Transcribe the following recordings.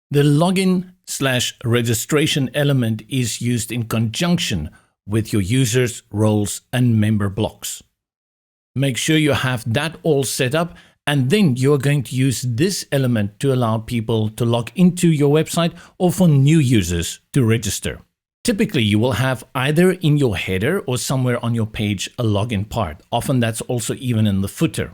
The login/registration element is used in conjunction with your users, roles, and member blocks. Make sure you have that all set up, and then you're going to use this element to allow people to log into your website or for new users to register. Typically, you will have either in your header or somewhere on your page a login part. Often that's also even in the footer.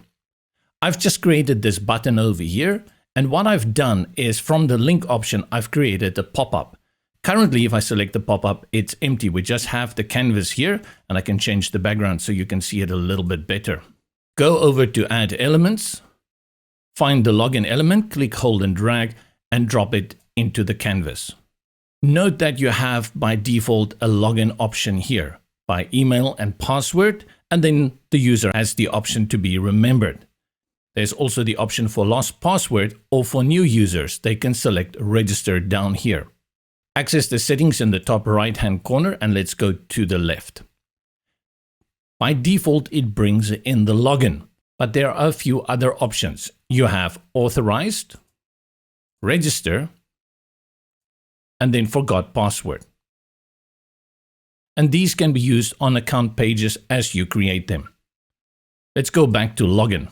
I've just created this button over here, and what I've done is from the link option, I've created a pop-up. Currently, if I select the pop-up, it's empty. We just have the canvas here, and I can change the background so you can see it a little bit better. Go over to Add Elements, find the login element, click, hold, and drag, and drop it into the canvas. Note that you have by default a login option here by email and password, and then the user has the option to be remembered. There's also the option for lost password, or for new users, they can select register down here. Access the settings in the top right hand corner, and let's go to the left. By default, it brings in the login, but there are a few other options. You have authorized, register, and then forgot password. And these can be used on account pages as you create them. Let's go back to login.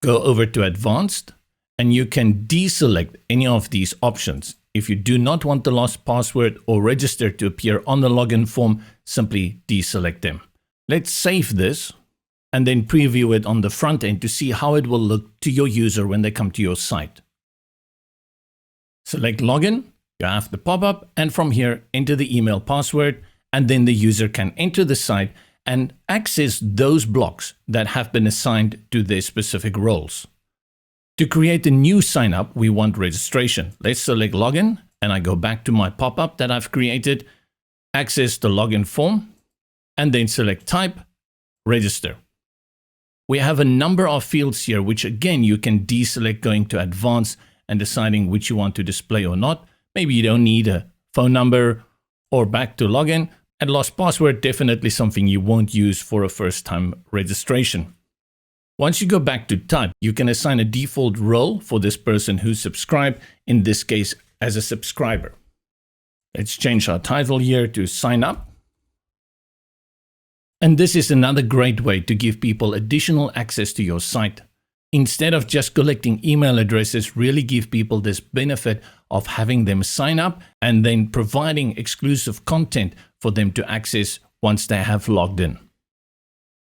Go over to advanced, and you can deselect any of these options. If you do not want the lost password or register to appear on the login form, simply deselect them. Let's save this and then preview it on the front end to see how it will look to your user when they come to your site. Select login, you have the pop-up, and from here enter the email password, and then the user can enter the site and access those blocks that have been assigned to their specific roles. To create a new sign up, we want registration. Let's select login, and I go back to my pop-up that I've created, access the login form, and then select type, register. We have a number of fields here, which again, you can deselect going to advanced and deciding which you want to display or not. Maybe you don't need a phone number, or back to login, and lost password, definitely something you won't use for a first-time registration. Once you go back to type, you can assign a default role for this person who's subscribed, in this case as a subscriber. Let's change our title here to sign up. And this is another great way to give people additional access to your site. Instead of just collecting email addresses, really give people this benefit of having them sign up and then providing exclusive content for them to access once they have logged in.